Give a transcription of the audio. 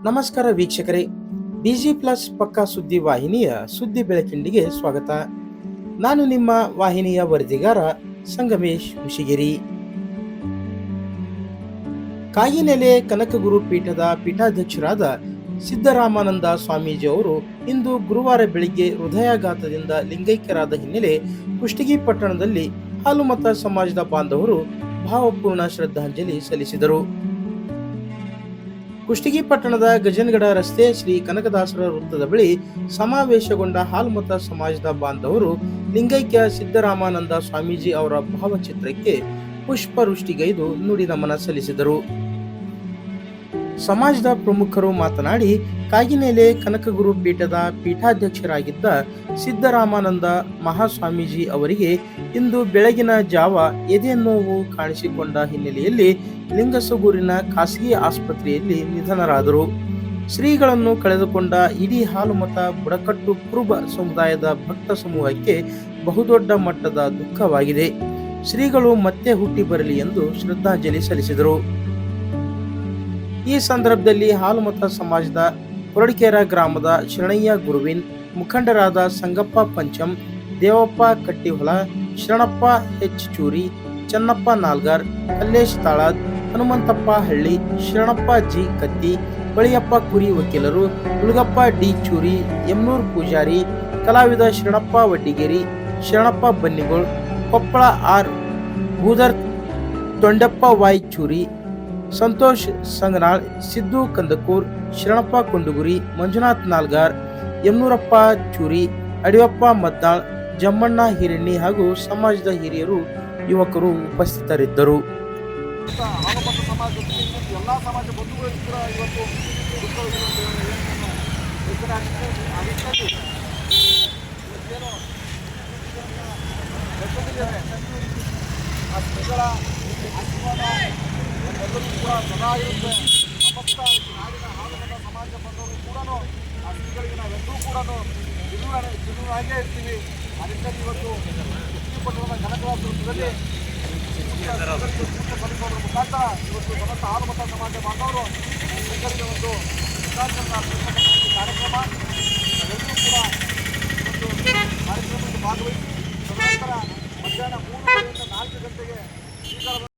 ನಮಸ್ಕಾರ ವೀಕ್ಷಕರೇ, DG plus ಪಕ್ಕಾ ಸುದ್ದಿ ವಾಹಿನಿಯ ಸುದ್ದಿ ಬೆಳಕಿಂಡಿಗೆ ಸ್ವಾಗತ. ನಾನು ನಿಮ್ಮ ವಾಹಿನಿಯ ವರದಿಗಾರ ಸಂಗಮೇಶ್ ಹುಷಿಗೇರಿ. ಕಾಗಿನೆಲೆ ಕನಕಗುರು ಪೀಠದ ಪೀಠಾಧ್ಯಕ್ಷರಾದ ಸಿದ್ದರಾಮಾನಂದ ಸ್ವಾಮೀಜಿ ಅವರು ಇಂದು ಗುರುವಾರ ಬೆಳಿಗ್ಗೆ ಹೃದಯಾಘಾತದಿಂದ ಲಿಂಗೈಕ್ಯರಾದ ಹಿನ್ನೆಲೆ ಕುಷ್ಟಗಿ ಪಟ್ಟಣದಲ್ಲಿ ಹಾಲುಮತ ಸಮಾಜದ ಬಾಂಧವರು ಭಾವಪೂರ್ಣ ಶ್ರದ್ಧಾಂಜಲಿ ಸಲ್ಲಿಸಿದರು. ಕುಷ್ಟಗಿ ಪಟ್ಟಣದ ಗಜನಗಡ ರಸ್ತೆ ಶ್ರೀ ಕನಕದಾಸರ ವೃತ್ತದ ಬಳಿ ಸಮಾವೇಶಗೊಂಡ ಹಾಲುಮತ ಸಮಾಜದ ಬಾಂಧವರು ಲಿಂಗೈಕ್ಯ ಸಿದ್ದರಾಮಾನಂದ ಸ್ವಾಮೀಜಿ ಅವರ ಭಾವಚಿತ್ರಕ್ಕೆ ಪುಷ್ಪವೃಷ್ಟಿಗೈದು ನುಡಿ ನಮನ ಸಲ್ಲಿಸಿದರು. ಸಮಾಜದ ಪ್ರಮುಖರು ಮಾತನಾಡಿ, ಕಾಗಿನೆಲೆ ಕನಕಗುರು ಪೀಠದ ಪೀಠಾಧ್ಯಕ್ಷರಾಗಿದ್ದ ಸಿದ್ದರಾಮಾನಂದ ಮಹಾಸ್ವಾಮೀಜಿ ಅವರಿಗೆ ಇಂದು ಬೆಳಗಿನ ಜಾವ ಎದೆ ನೋವು ಕಾಣಿಸಿಕೊಂಡ ಹಿನ್ನೆಲೆಯಲ್ಲಿ ಲಿಂಗಸಗೂರಿನ ಖಾಸಗಿ ಆಸ್ಪತ್ರೆಯಲ್ಲಿ ನಿಧನರಾದರು. ಶ್ರೀಗಳನ್ನು ಕಳೆದುಕೊಂಡ ಇಡೀ ಹಾಲುಮತ ಬುಡಕಟ್ಟು ಕುರುಬ ಸಮುದಾಯದ ಭಕ್ತ ಸಮೂಹಕ್ಕೆ ಬಹುದೊಡ್ಡ ಮಟ್ಟದ ದುಃಖವಾಗಿದೆ. ಶ್ರೀಗಳು ಮತ್ತೆ ಹುಟ್ಟಿ ಬರಲಿ ಎಂದು ಶ್ರದ್ಧಾಂಜಲಿ ಸಲ್ಲಿಸಿದರು. ಈ ಸಂದರ್ಭದಲ್ಲಿ ಹಾಲುಮತ ಸಮಾಜದ ಕೊರಡಿಕೆರ ಗ್ರಾಮದ ಶರಣಯ್ಯ ಗುರುವಿನ್, ಮುಖಂಡರಾದ ಸಂಗಪ್ಪ ಪಂಚಂ, ದೇವಪ್ಪ ಕಟ್ಟಿಹೊಲ, ಶರಣಪ್ಪ ಹೆಚ್ ಚೂರಿ, ಚನ್ನಪ್ಪ ನಾಲ್ಗಾರ್, ಕಲ್ಲೇಶ್ ತಾಳಾದ್, ಹನುಮಂತಪ್ಪ ಹಳ್ಳಿ, ಶರಣಪ್ಪ ಜಿ ಕತ್ತಿ, ಬಳಿಯಪ್ಪ ಕುರಿ ವಕೀಲರು, ಹುಲಗಪ್ಪ ಡಿ ಚೂರಿ, ಯಮ್ನೂರ್ ಪೂಜಾರಿ, ಕಲಾವಿದ ಶರಣಪ್ಪ ವಡ್ಡಿಗೇರಿ, ಶರಣಪ್ಪ ಬನ್ನಿಗೋಳ್, ಕೊಪ್ಪಳ ಆರ್ ಬೂದರ್, ತೊಂಡಪ್ಪ ವಾಯ್ ಚೂರಿ, ಸಂತೋಷ್ ಸಂಗನಾಳ್, ಸಿದ್ದು ಕಂದಕೂರ್, ಶರಣಪ್ಪ ಕೊಂಡುಗುರಿ, ಮಂಜುನಾಥ್ ನಾಲ್ಗಾರ್, ಯಮ್ನೂರಪ್ಪ ಚೂರಿ, ಅಡಿಯಪ್ಪ ಮದ್ದಾಳ್, ಜಮ್ಮಣ್ಣ ಹಿರಣ್ಣಿ ಹಾಗೂ ಸಮಾಜದ ಹಿರಿಯರು, ಯುವಕರು ಉಪಸ್ಥಿತರಿದ್ದರು. ಎಲ್ಲ ಸಮಾಜ ಬಂಧುಗಳು ಕೂಡ ಇವತ್ತು ಆ ಶ್ರೀಗಳ ಆಶೀರ್ವಾದ ಎಲ್ಲರಿಗೂ ಕೂಡ ಸದಾ ಇರುತ್ತೆ. ಸಮಸ್ತ ನಾಡಿನ ಹಾಲುಮತ ಸಮಾಜ ಬಂದವರು ಕೂಡ ಆ ಶ್ರೀಗಳಿಗೆ ನಾವೆಲ್ಲರೂ ಕೂಡ ಚಿರುನಾಗೇ ಇರ್ತೀವಿ. ಅದಕ್ಕಾಗಿ ಇವತ್ತು ಕುಷ್ಟಗಿ ಪಟ್ಟಣದ ಕನಕದಾಸ ವೃತ್ತದಲ್ಲಿ ಮುಖಾಂತರ ಇವತ್ತು ಸಮಸ್ತ ಹಾಲುಮತ ಸಮಾಜ ಬಾಂಧವರು ಶ್ರೀಗಳಿಗೆ ಒಂದು ಕಾರ್ಯಕ್ರಮ ಎಲ್ಲರೂ ಕೂಡ ಇವತ್ತು ಕಾರ್ಯಕ್ರಮದಲ್ಲಿ ಭಾಗವಹಿಸಿ ತದನಂತರ ಮಧ್ಯಾಹ್ನ 3 ಗಂಟೆಯಿಂದ 4 ಗಂಟೆಗೆ ಶ್ರೀಗಳ